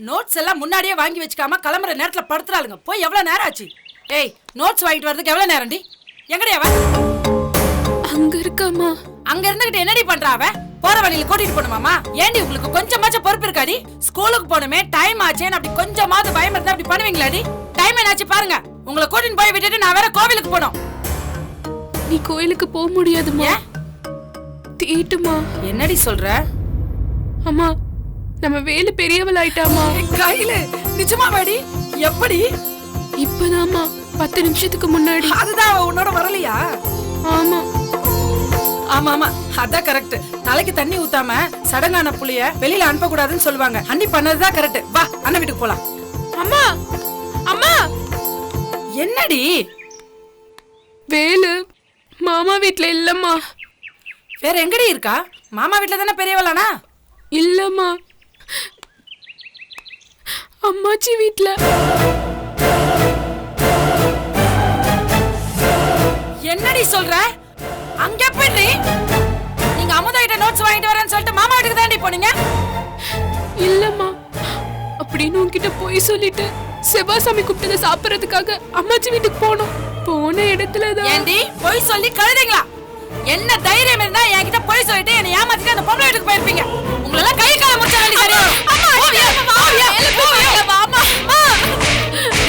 Notes எல்லாம் முன்னாடியே வாங்கி வச்சுக்காம கிளம்புற நேரத்துல படுத்துறாளுங்க. போய் எவ்வளவு நேரம் ஆச்சு? ஏய், நோட்ஸ் வாங்கிட்டு வரதுக்கு எவ்வளவு நேரம்டி? எங்கடி அவ? அங்க இருக்காமா. அங்க இருந்துகிட்டு என்னடி பண்றா அவ? போற வழியில கூட்டிட்டு போணுமாமா? ஏண்டி உங்களுக்கு கொஞ்சமாச்சும் பொறுப்பு இருக்காடி? ஸ்கூலுக்கு போணுமே, டைம் ஆச்சேன்னு அப்படி கொஞ்சமாவது பயம் இருந்தா அப்படி பண்ணுவீங்களாடி? டைம் என்னாச்சு பாருங்க. உங்களை கூட்டிட்டு போய் விட்டுட்டு நான் வேற கோவிலுக்கு போனோம். நீ கோயிலுக்கு போக முடியாதுமா. தீட்டுமா. என்னடி சொல்ற? அம்மா, நம்ம வேலு பெரியவள் ஆயிட்டாமா. கையில நிஜமா வாடி? எப்படி? இப்பதாம்மா 10 நிமிஷத்துக்கு முன்னாடி. அதுதான் அவ உன்னோட வரலையா? ஆமா ஆமா ஆமா, அதான் கரெக்ட். தலைக்கு தண்ணி ஊத்தாம சடங்கான புளிய வெளியில அனுப்ப கூடாதுன்னு சொல்லுவாங்க. அன்னி பண்ணதுதான் கரெக்ட். வா, அண்ணன் வீட்டுக்கு போலாம். அம்மா. அம்மா, என்னடி? வேலு மாமா வீட்ல இல்லம்மா. வேற எங்கடி இருக்கா? மாமா வீட்ல தானே பெரியவளானா? இல்லம்மா, அம்மாச்சி வீட்ல. என்னடி சொல்ற? அங்க போய்றீ? நீங்க அமுதா கிட்ட நோட்ஸ் வாங்கிட்டு வரேன்னு சொல்லிட்டு மாமா வீட்டுக்கு தாண்டி போனீங்க? இல்லம்மா, அப்படின்னு உன்கிட்ட போய் சொல்லிட்டு செவ்வாசாமி கூப்பிட்டதை சாப்பிடறதுக்காக அம்மாச்சி வீட்டுக்கு போனோம். போன இடத்துல தான். ஏண்டி போய் சொல்லி கழுதைங்களா? என்ன தைரியம் இருந்தா என்கிட்ட போய் சொல்லிட்டு என்ன ஏமாத்திட்டு அந்த பொம்பளை வீட்டுக்கு போயிருப்பீங்க. உங்களெல்லாம் கை கால முடிச்சா வேண்டி தெரியும்.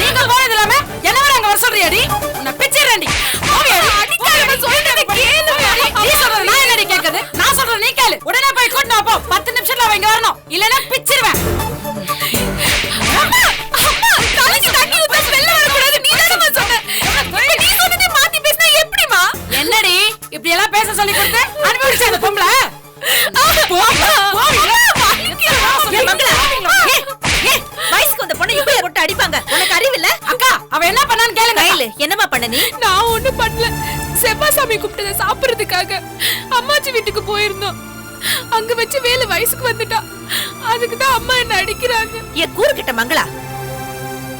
நீங்க போனது இல்லாம என்ன வேற அங்க வர சொல்றியாடி? உன்னை பிச்சிரண்டி. நீ சொல்றது நான் என்னடி கேக்குது? நான் சொல்றது நீ கேளு. உடனே போய் கூட்டிட்டு போ. 10 நிமிஷத்துல அவ இங்க வரணும். இல்லனா பிச்சிருவேன். என்னடி இப்படி எல்லாம் பேச சொல்லி கொடுத்து அனுப்பிடுச்சு அந்த பொம்பளை? வயசுக்கு வந்த பொண்ணு இப்படி போட்டு அடிப்பாங்க. உனக்கு அறிவில்ல? அக்கா, அவ என்ன பண்ணான்னு கேளுங்க. என்னமா பண்ண நீ? நான் ஒண்ணும் பண்ணல. செவ்வாசாமி கூப்பிட்டதை சாப்பிடறதுக்காக அம்மாச்சி வீட்டுக்கு போயிருந்தோம். அங்க வச்சு வேலு வயசுக்கு வந்துட்டா. அதுக்குதான் அம்மா என்ன அடிக்கிறாங்க. என் கூறு கிட்ட மங்களா,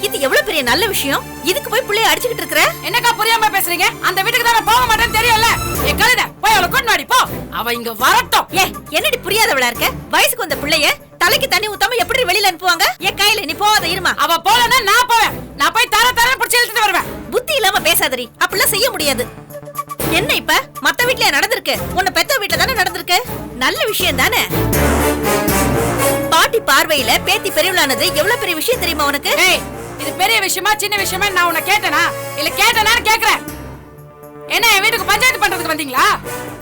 இது எவ்வளவு பெரிய நல்ல விஷயம். இதுக்கு போய் புள்ளைய அடிச்சுக்கிட்டு இருக்கற? என்னக்கா புரியாம பேசுறீங்க? அந்த வீட்டுக்கு தான் போக மாட்டேன்னு தெரியும்ல. ஏ கழுதை, போய் அவளை கொண்டு வாடி போ. அவ இங்க வரட்டும். என்னடி புரியாதவளா இருக்க? வயசுக்கு வந்த புள்ளைய தலைக்கு தண்ணி ஊத்தாம எப்படி வெளியில அனுப்புவாங்க? என் கையில நீ போகாத இருமா. அவ போலன்னா நான் போவேன். நான் போய் தரன்னு பிடிச்சி இழுத்துட்டு வருவேன். புத்தி இல்லாம பேசாதடி. அப்படிலாம் செய்ய முடியாது. என்ன இப்ப மத்த வீட்ல நடந்திருக்கு? உன்னை பெத்த வீட்ல தானே நடந்திருக்கு. நல்ல விஷயம் தானே. பாட்டி பார்வையில பேத்தி பெரியவளானது எவ்வளவு பெரிய விஷயம் தெரியுமா உனக்கு? இது பெரிய விஷயமா சின்ன விஷயமா நான் உன்னை கேட்டனா? இல்ல கேட்டனான்னு கேக்குறேன். என்ன என் வீட்டுக்கு பஞ்சாயத்து பண்றதுக்கு வந்தீங்களா?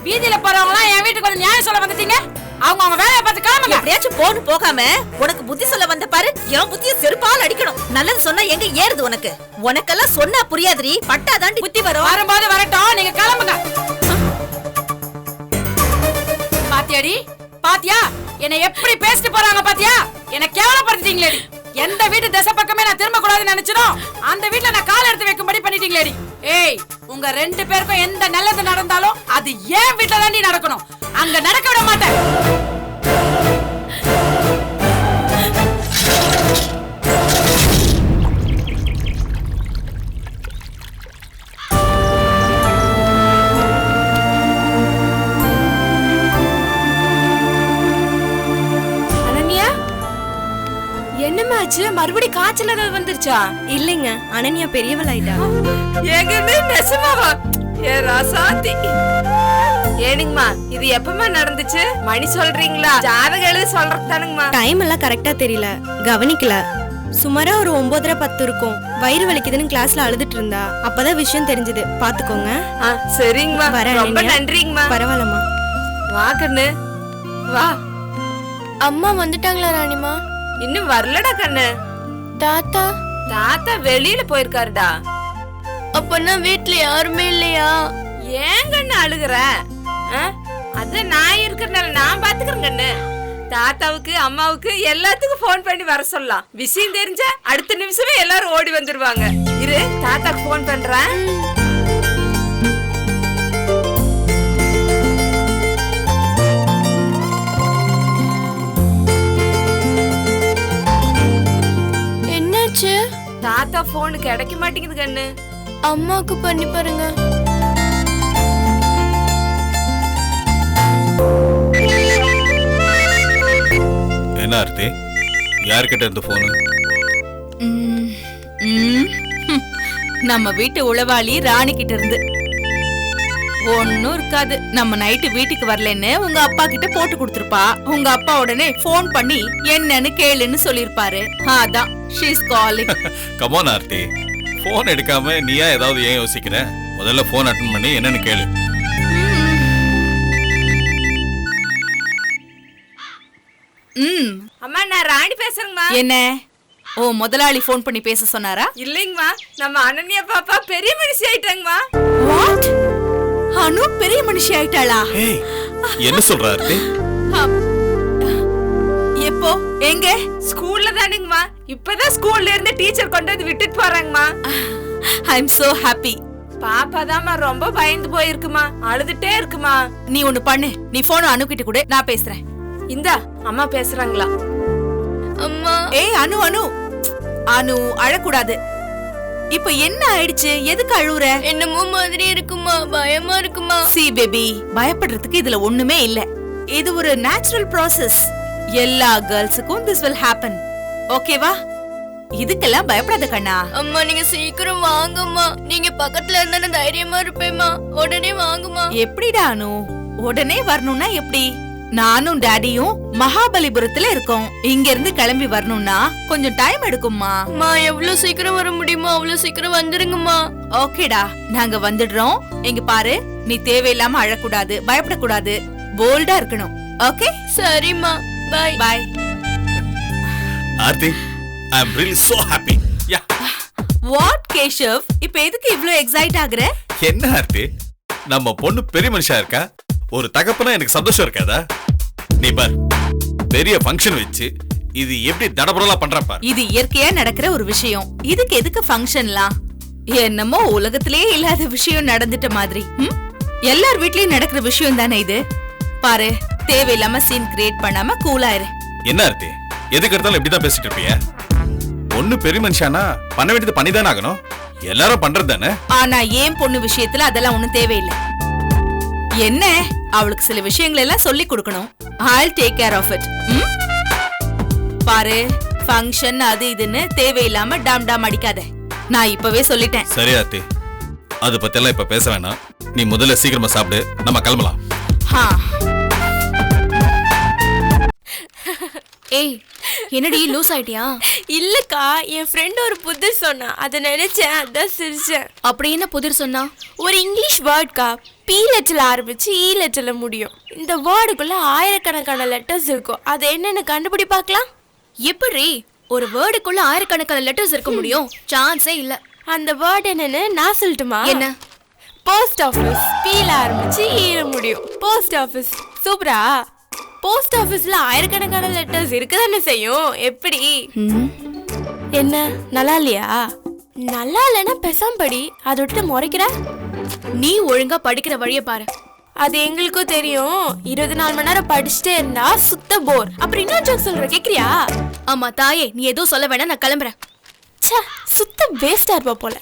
வீதியில போறவங்க எல்லாம் என் வீட்டுக்கு வந்து நியாயம் சொல்ல வந்துட்டீங்க. அவங்க வேலையை பார்த்து கிளம்புங்க. எப்படியாச்சும் போன்னு போகாம உனக்கு புத்தி சொல்ல வந்த பாரு. என் புத்திய செருப்பால் அடிக்கணும். நல்லது சொன்னா எங்க ஏறுது உனக்கு? உனக்கெல்லாம் சொன்னா புரியாதுரி. பட்டாதாண்டி புத்தி வரும். வரும்போது வரட்டும், நீங்க கிளம்புங்க. பாத்தியாடி? பாத்தியா என்ன எப்படி பேசிட்டு போறாங்க? பாத்தியா? என்ன கேவலப்படுத்திட்டீங்களேடி. எந்த வீட்டு திசை பக்கமே நான் திரும்ப கூடாதுன்னு நினைச்சனோ அந்த வீட்ல நான் கால் எடுத்து வைக்கும்படி பண்ணிட்டீங்களேடி. ஏய், உங்க 2 பேருக்கும் எந்த நல்லது நடந்தாலும் அது ஏன் வீட்ல தாண்டி நடக்கணும். அங்க நடக்க விட மாட்டேன். என்னமாச்சு? மறுபடி காய்ச்சல் ஏதாவது வந்துருச்சா? இல்லைங்க, அனன்யா பெரியவள் ஆயிட்டா. ஏங்கன்னு நெசமாவா? ஏ ராசாத்தி. ஏனுங்கம்மா, இது எப்பமா நடந்துச்சு? மணி சொல்றீங்களா? ஜாதகம் எழுதி சொல்றது தானுங்கம்மா. டைம் எல்லாம் கரெக்டா தெரியல, கவனிக்கல. சுமாரா ஒரு 9:30 10 இருக்கும். வயிறு வலிக்குதுன்னு கிளாஸ்ல அழுதுட்டு இருந்தா. அப்பதான் விஷயம் தெரிஞ்சது. பாத்துக்கோங்க. சரிங்கம்மா, வரேன். ரொம்ப நன்றிங்கம்மா. பரவாயில்லம்மா. வா கண்ணு வா. அம்மா வந்துட்டாங்களா ராணிமா? இன்னும் வரலடா கண்ணு. தாத்தா? தாத்தா வெளியில போயிருக்காருடா. அப்பன்னா வீட்ல யாருமே இல்லையா? ஏன் கண்ணு அழுகுற? அத நான் இருக்கிறனால நான் பாத்துக்கிறேன் கண்ணு. தாத்தாவுக்கு அம்மாவுக்கு எல்லாத்துக்கும் போன் பண்ணி வர சொல்லலாம். விஷயம் தெரிஞ்ச அடுத்த நிமிஷமே எல்லாரும் ஓடி வந்துருவாங்க. இரு, தாத்தாக்கு போன் பண்றேன். என்னாச்சு? தாத்தா போன் கிடைக்க மாட்டேங்குது கண்ணு. அம்மாக்கு பண்ணி பாருங்க. என்ன ஆர்த்தி, யார்கிட்ட இருந்து போனு? நம்ம வீட்டு உளவாளி ராணி கிட்ட இருந்து. ஒன்னும் இருக்காது. நம்ம நைட்டு வீட்டுக்கு வரலன்னு உங்க அப்பா கிட்ட போட்டு கொடுத்திருப்பா. உங்க அப்பா உடனே போன் பண்ணி என்னன்னு கேளுன்னு சொல்லிருப்பாரு. அதான் she is calling. Come on Aarthi, phone எடுக்காம நீயா ஏதாவது ஏன் யோசிக்கிற? முதல்ல போன் அட்டெண்ட் பண்ணி என்னன்னு கேளு. அம்மா நான் ராணி பேசுறேங்கம்மா. என்ன? ஓ முதலாளி போன் பண்ணி பேச சொன்னாரா? இல்லைங்கம்மா, நம்ம அனன்யா பாப்பா பெரிய மனுஷி ஆயிட்டாங்கம்மா. வாட்? அனு பெரிய மனுஷி ஆயிட்டாளா? ஏய், என்ன சொல்ற ஆர்த்தி? எப்போ? எங்க? ஸ்கூல்ல தானுங்கம்மா. இப்பதான் ஸ்கூல்ல இருந்து டீச்சர் கொண்டு வந்து விட்டுட்டு போறாங்கம்மா. ஐ அம் சோ ஹாப்பி. பாப்பா தான்மா ரொம்ப பயந்து போயிருக்குமா, அழுதுட்டே இருக்குமா. நீ ஒண்ணு பண்ணு, நீ போன் அனுக்கிட்டு கூட நான் பேசுறேன். இந்தா அம்மா பேசுறாங்களா? அம்மா. ஏய் அனு அனு அனு அழக்கூடாது. இப்ப என்ன ஆயிடுச்சு? எதுக்கு அழுவுற? என்னமோ மாதிரி இருக்குமா, பயமா இருக்குமா. சி பேபி, பயப்படுறதுக்கு இதுல ஒண்ணுமே இல்ல. இது ஒரு நேச்சுரல் ப்ராசஸ். எல்லா கேர்ள்ஸுக்கும் this will happen. ஓகேவா? இதுக்கெல்லாம் பயப்படாத கண்ணா. அம்மா நீங்க சீக்கிரம் வாங்கம்மா. நீங்க பக்கத்துல இருந்தா தைரியமா இருப்பேம்மா. உடனே வாங்கம்மா. எப்படிடா அனு? உடனே வரணும்னா எப்படி? நானும் டாடியும் மகாபலிபுரத்துல இருக்கோம். இங்க இருந்து கிளம்பி வரணும்னா கொஞ்சம் டைம் எடுக்கும்மா. அம்மா எவ்வளவு சீக்கிரம் வர முடியுமோ அவ்வளவு சீக்கிரம் வந்துருங்கம்மா. ஓகேடா, நாங்க வந்துடுறோம். இங்க பாரு, நீ தேவையில்லாம அழக்கூடாது, பயப்படக்கூடாது, போல்டா இருக்கணும். ஓகே? சரிம்மா, bye bye. Aarthi, I am really so happy. Yeah. What Keshav, இப்ப எதுக்கு இவ்ளோ எக்ஸைட் ஆகுற? என்ன ஆர்த்தி, நம்ம பொண்ணு பெரிய மனுஷா இருக்கா. ஒரு தகப்பனா எனக்கு சந்தோஷம் இருக்காதா? நீ பார், பெரிய ஃபங்க்ஷன் வச்சு இது எப்படி தடபுடலா பண்றப்பா. இது இயற்கையா நடக்கிற ஒரு விஷயம். இதுக்கு எதுக்கு ஃபங்க்ஷன்லாம்? என்னமோ உலகத்திலேயே இல்லாத விஷயம் நடந்துட்ட மாதிரி. எல்லார் வீட்லயும் நடக்கிற விஷயம் தானே இது. பாரு, தேவையில்லாம சீன் கிரியேட் பண்ணாம கூலா இரு. என்ன ஆர்த்தி, எதுக்கு எடுத்தாலும் இப்படிதான் பேசிட்டு இருப்பிய? பொண்ணு பெரிய மனுஷானா பண்ண வேண்டியது பண்ணிதானே ஆகணும். எல்லாரும் பண்றது தானே. ஆனா ஏன் பொண்ணு விஷயத்துல அதெல்லாம் ஒண்ணும் தேவையில்லை. என்ன, அவளுக்கு சில விஷயங்கள் எல்லாம் சொல்லி கொடுக்கணும். I'll take care of it. பாரு, ஃபங்க்ஷன் அது இதுன்னு தேவையில்லாம டாம் டாம் அடிக்காத. நான் இப்பவே சொல்லிட்டேன். சரி ஆர்த்தி, அது பத்தியெல்லாம் இப்ப பேச வேணாம். நீ முதல்ல சீக்கிரமா சாப்பிடு, நம்ம கிளம்பலாம். ஏய் என்னடி லூஸ் ஆயிட்டியா? இல்லக்கா, என் ஃப்ரெண்ட் ஒரு புதிர் சொன்னா, அதை நினைச்சேன், அதான் சிரிச்சேன். அப்படி என்ன புதிர் சொன்னா? ஒரு இங்கிலீஷ் வேர்ட்கா, பி லெட்டர்ல ஆரம்பிச்சு இ லெட்டர்ல முடியும். இந்த வேர்டுக்குள்ள ஆயிரக்கணக்கான லெட்டர்ஸ் இருக்கும். அதை என்னன்னு கண்டுபிடி பார்க்கலாம். எப்படி ஒரு வேர்டுக்குள்ள ஆயிரக்கணக்கான லெட்டர்ஸ் இருக்க முடியும்? சான்ஸே இல்ல. அந்த வேர்ட் என்னன்னு நான் சொல்லட்டுமா? என்ன? Post office. பீல ஆரம்பிச்சு ஈர முடியும். Post office. சூப்பரா? போஸ்ட் ஆஃபீஸ்ல ஆயிரக்கணக்கான லெட்டர்ஸ் இருக்குதானே செய்யும். எப்படி? என்ன நல்லா இல்லையா? நல்லா இல்லைன்னா பெசாம படி. அதை விட்டு முறைக்கிற. நீ ஒழுங்கா படிக்கிற வழிய பாரு. அது எங்களுக்கும் தெரியும். 24 மணி நேரம் படிச்சுட்டே இருந்தா சுத்த போர். அப்புறம் இன்னொரு ஜோக் சொல்ற, கேக்குறியா? ஆமா தாயே, நீ எதுவும் சொல்ல வேணா, நான் கிளம்புறேன். ச்சே, சுத்த வேஸ்டா இருப்பா போல.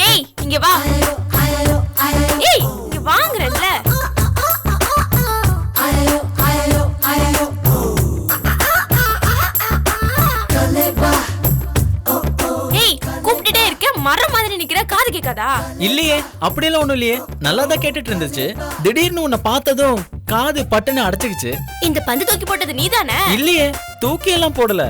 ஏய் இங்க வா. ஏய் இங்க வாங்குறல்ல. ஏய் கூப்பிட்டுட்டே இருக்க, மரம் மாதிரி நிக்கிற, காது கேட்காதா? இல்லையே, அப்படியெல்லாம் ஒண்ணும் இல்லையே, நல்லா தான் கேட்டுட்டு இருந்துச்சு. திடீர்னு உன்னை பார்த்ததும் காது பட்டுன்னு அடைச்சுக்கிச்சு. இந்த பந்து தூக்கி போட்டது நீதானே? இல்லையே, தூக்கி எல்லாம் போடல,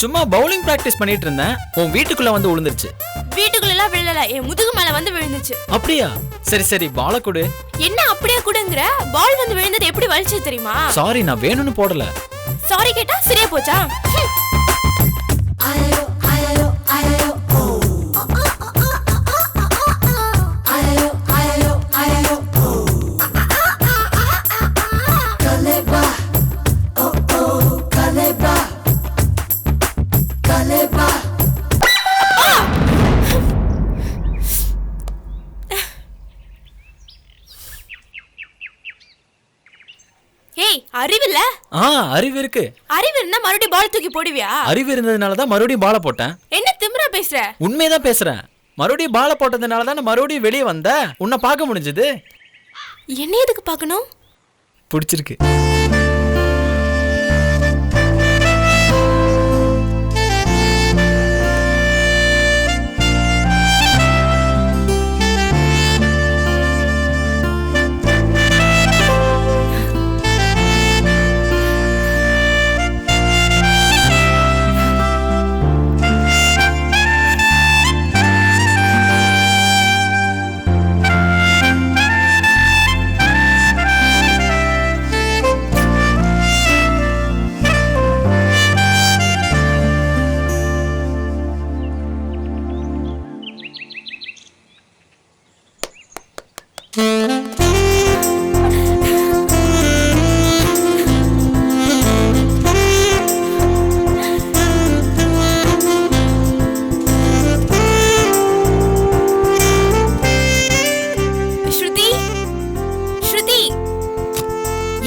சும்மா பவுலிங் பிராக்டிஸ் பண்ணிட்டு இருந்தேன். உன் வீட்டுக்குள்ள வந்து விழுந்துருச்சு. வீட்டுக்குள்ள எல்லாம் விழல, என் முதுகு மேல வந்து விழுந்துச்சு. அப்படியா? சரி சரி, பால கொடு. என்ன அப்படியே கொடுங்கற? பால் வந்து விழுந்தது எப்படி வலிச்சு தெரியுமா? சாரி, நான் வேணும்னு போடல. சாரி கேட்டா சரியா போச்சா? ஏய் அறிவில்ல? அறிவு இருக்கு. அறிவு இருந்தா மறுபடியும் பால் தூக்கி போடுவியா? அறிவு இருந்ததுனாலதான் மறுபடியும் பாலை போட்டேன். என்ன திமிரா பேசுற? உண்மையதான் பேசுறேன். மறுபடியும் பாலை போட்டதுனாலதான் நான் மறுபடியும் வெளியே வந்த. உன்னை பார்க்க முடிஞ்சது. என்ன எதுக்கு பார்க்கணும்? பிடிச்சிருக்கு.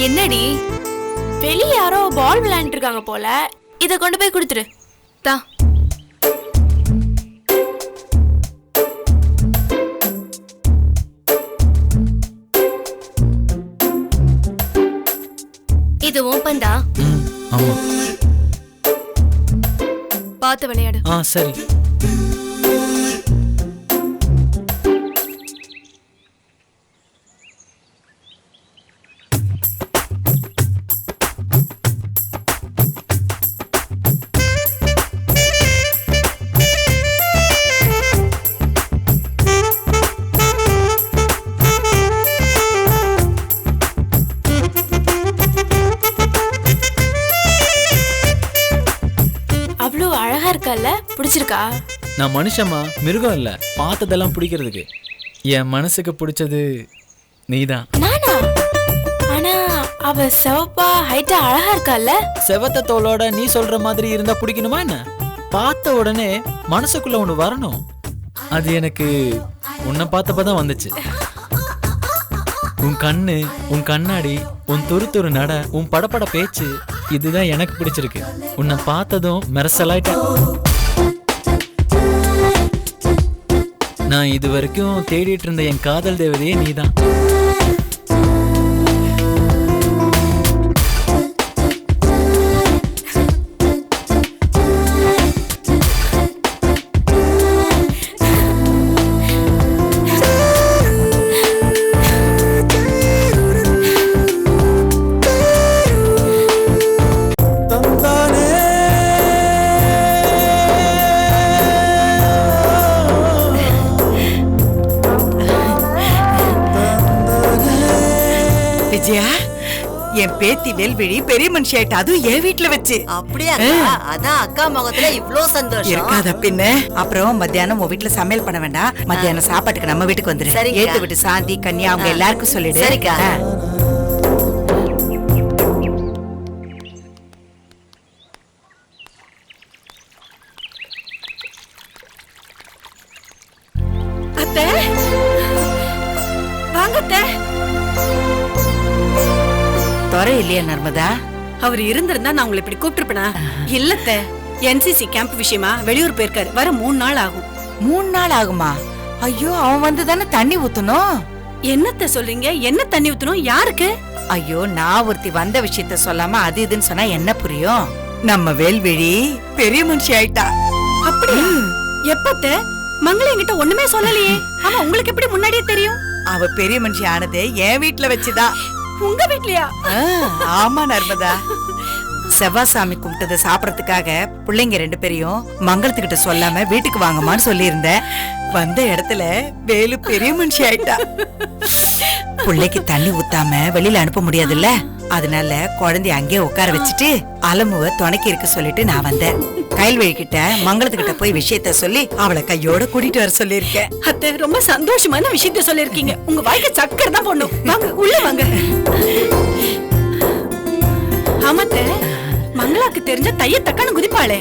என்னடி? வெளிய யாரோ பால் விளையாண்டுட்டு இருக்காங்க போல. இத கொண்டு போய் கொடுத்துரு. தா. இது ஓபன் தான். ஆமா. பார்த்து விளையாடு. சரி. பிடிச்சிருக்கா? நான் மனுஷமா, மிருகம் இல்ல. பார்த்ததெல்லாம் பிடிக்கிறதுக்கு. என் மனசுக்கு பிடிச்சது நீதான். நானா? ஆனா அவ சிவப்பா ஹைட்டா அழகா இருக்கால. செவத்த தோலோட நீ சொல்ற மாதிரி இருந்தா பிடிக்கணுமா என்ன? பார்த்த உடனே மனசுக்குள்ள ஒண்ணு வரணும். அது எனக்கு உன்னை பார்த்தப்பதான் வந்துச்சு. உன் கண்ணு, உன் கண்ணாடி, உன் துரு நட, உன் படப்பட பேச்சு, இதுதான் எனக்கு பிடிச்சிருக்கு. உன்னை பார்த்ததும் மெரசலாயிட்டேன். நான் இது வரைக்கும் தேடிட்டு இருந்த என் காதல் தேவதையே நீதான். என் பேத்தி வேல்விழி பெரிய மனுஷி ஆயிட்டா, அதுவும் என் வீட்டுல வச்சு. அப்படியா? அதான் அக்கா முகத்துல இவ்ளோ சந்தோஷம் இருக்காத பின்ன. அப்புறம் மத்தியானம் உன் வீட்டுல சமையல் பண்ண வேண்டாம். மத்தியானம் சாப்பாட்டுக்கு நம்ம வீட்டுக்கு வந்துரு. ஏத்து விட்டு சாந்தி, கன்யா அவங்க எல்லாருக்கும் சொல்லிடு. சரிக்கா. அத்தை வாங்க அத்தை. துறை இல்லையா நர்மதா? அவர் இருந்திருந்தா நான் உங்களை இப்படி கூப்பிட்டுருப்பேனா? இல்லத்த, என்சிசி கேம்ப் விஷயமா வெளியூர் போயிருக்காரு. வர 3 நாள் ஆகும். 3 நாள் ஆகுமா? ஐயோ, அவன் வந்து தானே தண்ணி ஊத்தணும். என்னத்த சொல்றீங்க? என்ன தண்ணி ஊத்தணும்? யாருக்கு? ஐயோ, நான் ஒருத்தி வந்த விஷயத்த சொல்லாம அது இதுன்னு சொன்னா என்ன புரியும்? நம்ம வேல்விழி பெரிய மனுஷி ஆயிட்டா. அப்படியா? எப்பத்த? மங்கள என்கிட்ட ஒண்ணுமே சொல்லலையே. ஆமா, உங்களுக்கு எப்படி முன்னாடியே தெரியும்? அவ பெரிய மனுஷி ஆனதே என் வீட்டுல வச்சுதான். உங்க வீட்லயா? ஆமா நர்மதா. செவ்வாசாமி கும்பிட்டத சாப்பிடறதுக்காக பிள்ளைங்க 2 பேரையும் மங்களத்துக்கிட்ட சொல்லாம வீட்டுக்கு வாங்கம்மான்னு சொல்லியிருந்தேன். வந்த இடத்துல வேலு பெரிய மனுஷி ஆயிட்டா. பிள்ளைக்கு தண்ணி ஊத்தாம வெளியில அனுப்ப முடியாதுல்ல, அதனால குழந்தைய அங்கேயே உட்கார வச்சுட்டு அலமுவ துணைக்கி இருக்க சொல்லிட்டு நான் வந்தேன். கைல்வழி கிட்ட மங்களத்துக்கிட்ட போய் விஷயத்த சொல்லி அவளை கையோட கூட்டிட்டு வர சொல்லியிருக்கேன். அத்தை, ரொம்ப சந்தோஷமான விஷயத்த சொல்லிருக்கீங்க. உங்க வாழ்க்கை சக்கரை தான் போடணும். வாங்க உள்ள வாங்க. ஆமாத்த, மங்களாக்கு தெரிஞ்ச தைய தக்கான குதிப்பாளே.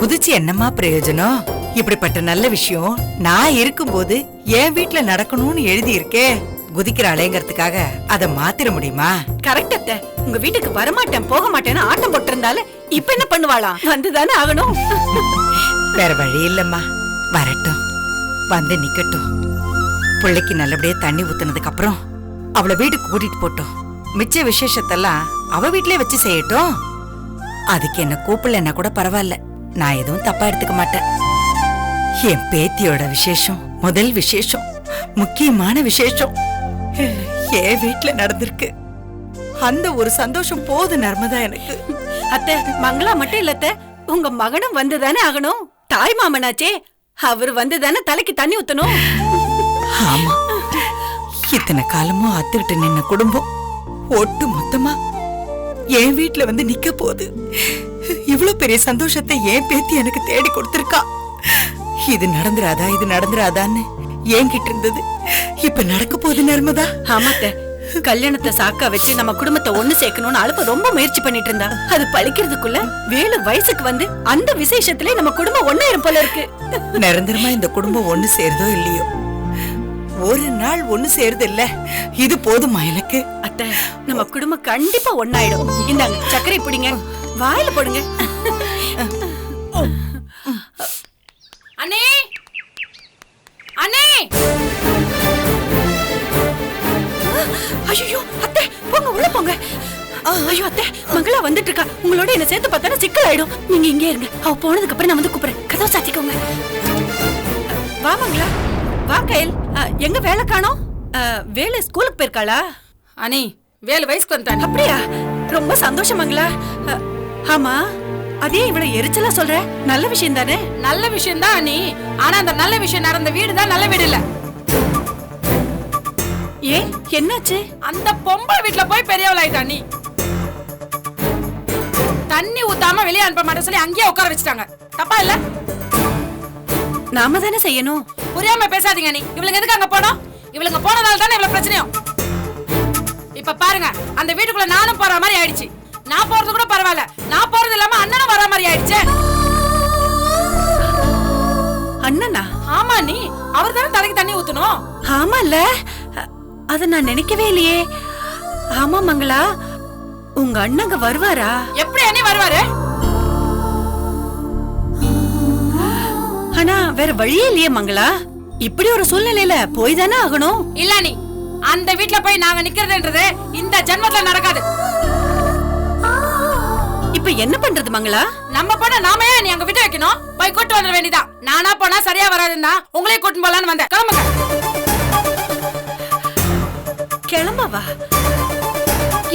குதிச்சு என்னமா பிரயோஜனம்? இப்படிப்பட்ட நல்ல விஷயம் நான் இருக்கும்போது என் வீட்டுல நடக்கணும்னு எழுதி இருக்கே. குதிக்கிறாளேங்கிறதுக்காக அதை மாத்திர முடியுமா? கரெக்ட் அத்தை. உங்க வீட்டுக்கு வரமாட்டேன் போக மாட்டேன்னு ஆட்டம் போட்டிருந்தால இப்ப என்ன பண்ணுவாளாம்? வந்துதானே ஆகணும். வேற வழி இல்லம்மா. வரட்டும், வந்து நிக்கட்டும். பிள்ளைக்கு நல்லபடியா தண்ணி ஊத்துனதுக்கு அப்புறம் அவளை வீட்டுக்கு கூட்டிட்டு போட்டோம். மிச்ச விசேஷத்தெல்லாம் அவ வீட்லயே வச்சு செய்யட்டும். அதுக்கு என்ன கூப்பிடலன்னா கூட பரவாயில்ல, நான் எதுவும் தப்பா எடுத்துக்க மாட்டேன். என் பேத்தியோட விசேஷம், முதல் விசேஷம், முக்கியமான விசேஷம் என் வீட்டுல நடந்திருக்கு. அந்த ஒரு சந்தோஷம் போதும் நர்மதா எனக்கு. அத்தை, மங்களா மட்டும் இல்ல அத்தை, உங்க மகனும் வந்துதானே ஆகணும். தாய் மாமனாச்சே, அவர் வந்துதானே தலைக்கு தண்ணி ஊத்தணும். ஆமா, இத்தனை காலமும் அத்துக்கிட்டு நின்ன குடும்பம் ஒட்டு மொத்தமா என் வீட்டுல வந்து நிக்க போகுது. இவ்வளவு பெரிய சந்தோஷத்தை என் பேத்தி எனக்கு தேடி கொடுத்திருக்கா. இது நடந்துராதா இது நடந்துராதான்னு என்கிட்ட இருந்தது இப்ப நடக்க போகுது நர்மதா. ஆமாத்த, கல்யாணத்தை சாக்கா வச்சு நம்ம குடும்பத்தை ஒண்ணு சேர்க்கணும்னு அழுப்ப ரொம்ப முயற்சி பண்ணிட்டு இருந்தா. அது பழிக்கிறதுக்குள்ள வேலு வயசுக்கு வந்து அந்த விசேஷத்திலே நம்ம குடும்பம் ஒண்ணாயிரம் போல இருக்கு. நிரந்தரமா இந்த குடும்பம் ஒண்ணு சேருதோ இல்லையோ, ஒரு நாள் ஒண்ணு சேருது இல்ல, இது போதுமா எனக்கு? அத்தை, நம்ம குடும்பம் கண்டிப்பா ஒண்ணாயிடும். இந்தாங்க சர்க்கரை பிடிங்க, வாயில போடுங்க. அண்ணே, அண்ணே! ஐயோ அத்தை, போங்க உள்ள போங்க. ஐயோ அத்தை, மங்களா வந்துட்டு இருக்கா. உங்களோட என்ன சேர்த்து பார்த்தா சிக்கல் ஆயிடும். நீங்க இங்கே இருங்க, அவ போனதுக்கு அப்புறம் நான் வந்து கூப்பிடுறேன். கதவை சாத்திக்கோங்க. வா மங்களா, வா கையில். எங்க வேலை காணோம்? வேலை ஸ்கூலுக்கு போயிருக்காளா? அண்ணே, வேலு வயசுக்கு வந்துட்டான். அப்படியா? ரொம்ப சந்தோஷம் மங்களா. ஆமா, அதே இவ்வளவு எரிச்சலா சொல்ற? நல்ல விஷயம் தானே? நல்ல விஷயம் தான் அண்ணி. ஆனா அந்த நல்ல விஷயம் நடந்த வீடு தான் நல்ல வீடு இல்ல. ஏன், என்னாச்சு? அந்த பொம்பளை வீட்டுல போய் பெரியவளாயிட்டா அண்ணி. தண்ணி ஊத்தாம வெளியே அனுப்ப மாட்டேன் சொல்லி அங்கேயே உட்கார வச்சுட்டாங்க. தப்பா இல்ல? நாம தானே செய்யணும். புரியாம பேசாதீங்க நீ. இவளுங்க எதுக்கு அங்க போனோம்? இவளுங்க போனதால தானே இவ்வளவு பிரச்சனையும். இப்ப பாருங்க, அந்த வீட்டுக்குள்ள நானும் போற மாதிரி ஆயிடுச்சு. நான் போறது கூட பரவாயில்ல, நான் போறது இல்லாம அண்ணனும் வர மாதிரி ஆயிடுச்சு. அண்ணனா? ஆமா நீ, அவர் தானே தலைக்கு தண்ணி ஊத்தணும். ஆமா இல்ல, அத நான் நினைக்கவே இல்லையே. ஆமா மங்களா, உங்க அண்ணங்க வருவாரா? எப்படி அண்ணி வருவாரு? ஆனா வேற வழியே இல்லையே மங்களா. இப்படி ஒரு சூழ்நிலையில போய் தானே ஆகணும். இல்ல நீ, அந்த வீட்டுல போய் நாங்க நிக்கிறதுன்றது இந்த ஜென்மத்துல நடக்காது. இப்ப என்ன பண்றது மங்களா? நம்ம போனா நாம ஏன் நீ அங்க விட்டு வைக்கணும்? போய் கூட்டு வந்துட வேண்டியதான். நானா போனா சரியா வராதுன்னா உங்களே கூட்டு போலான்னு வந்தேன். கிளம்புங்க. கிளம்பவா?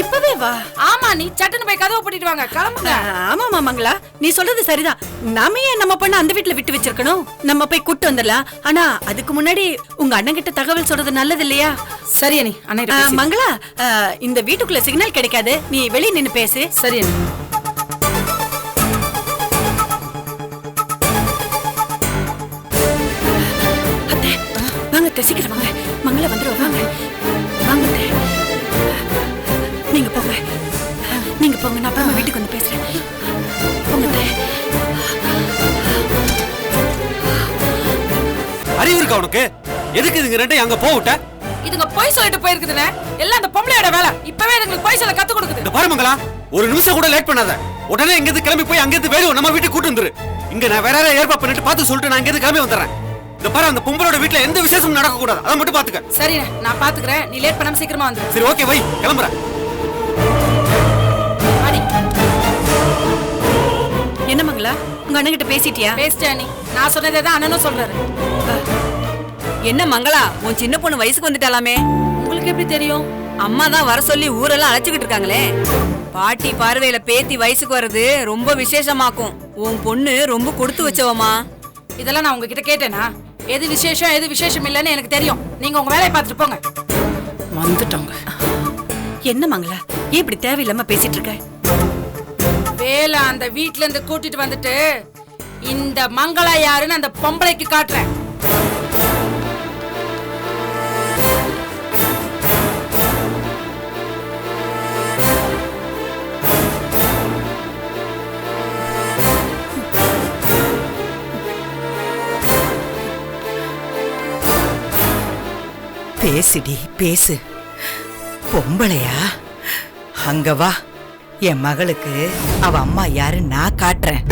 இப்பவே வா. ஆமா நீ, சட்டுன்னு போய் கதவை பூட்டிட்டு வாங்க. கிளம்புங்க. ஆமாமா மங்களா, நீ சொல்றது சரிதான். நாம ஏன் நம்ம பொண்ணு அந்த வீட்டுல விட்டு வச்சிருக்கணும்? நம்ம போய் கூட்டு வந்துடலாம். ஆனா அதுக்கு முன்னாடி உங்க அண்ணன் கிட்ட தகவல் சொல்றது நல்லது இல்லையா? சரி அண்ணி. அண்ணா மங்களா, இந்த வீட்டுக்குள்ள சிக்னல் கிடைக்காது, நீ வெளியே நின்னு பேசு. சரி அண்ணி. அத்தை, வாங்க அத்தை, சீக்கிரம் வாங்க. மங்களா வந்துருவா, வாங்க வாங்க அத்தை. நீங்க போங்க, நீங்க போங்க, நான் அப்புறமா வீட்டுக்கு வந்து பேசுறேன். போங்க அத்தை. அறிவு இருக்கா உனக்கு? எதுக்கு இதுங்க ரெண்டையும் அங்க போவிட்ட? இதுங்க போய் சொல்லிட்டு போயிருக்குதுனே. எல்லாம் அந்த பொம்பளையோட வேலை. இப்பவே இதுங்களுக்கு போய் சொல்ல கத்து கொடுக்குது. இந்த பாரு மங்களா, ஒரு நிமிஷம் கூட லேட் பண்ணாத. உடனே இங்க இருந்து கிளம்பி போய் அங்க இருந்து வேணும் நம்ம வீட்டுக்கு கூட்டு வந்துரு. இங்க நான் வேற யாராவது ஏற்பாடு பண்ணிட்டு பார்த்து சொல்லிட்டு நான் இங்க இருந்து கிளம்பி வந்துடுறேன். இந்த பாரு, அந்த பொம்பளோட வீட்டுல எந்த விசேஷமும் நடக்க கூடாது. அதை மட்டும் பாத்துக்க. சரி, நான் பாத்துக்கிறேன். நீ லேட் பண்ணாம சீக்கிரமா வந்துரு. சரி, ஓகே, வை, கிளம்புறேன். என்ன மங்களா, உங்க அண்ணன் கிட்ட பேசிட்டியா? பேசிட்டேன் நீ. நான் சொன்னதே தான் அண்ணனும் சொல்றாரு. என்ன மங்களா, உன் சின்ன பொண்ணு வயசுக்கு வந்துட்டாலாமே? உங்களுக்கு எப்படி தெரியும்? அம்மா தான் வர சொல்லி ஊரெல்லாம் அழைச்சுக்கிட்டு இருக்காங்களே. பாட்டி பார்வையில பேத்தி வயசுக்கு வர்றது ரொம்ப விசேஷமாக்கும். உன் பொண்ணு ரொம்ப கொடுத்து வச்சவமா. இதெல்லாம் நான் உங்ககிட்ட கேட்டேனா? எது விசேஷம் எது விசேஷம் இல்லன்னு எனக்கு தெரியும். நீங்க உங்க வேலையை பார்த்துட்டு போங்க. வந்துட்டோங்க. என்ன மங்களா, ஏன் இப்படி தேவையில்லாம பேசிட்டு இருக்க? வேலை அந்த வீட்ல இருந்து கூட்டிட்டு வந்துட்டு இந்த மங்களா யாருன்னு அந்த பொம்பளைக்கு காட்டுறேன். பேசுடி பேசு. பொம்பளையா? அங்க வா, என் மகளுக்கு அவ அம்மா யாரு நான் காட்டுறேன்.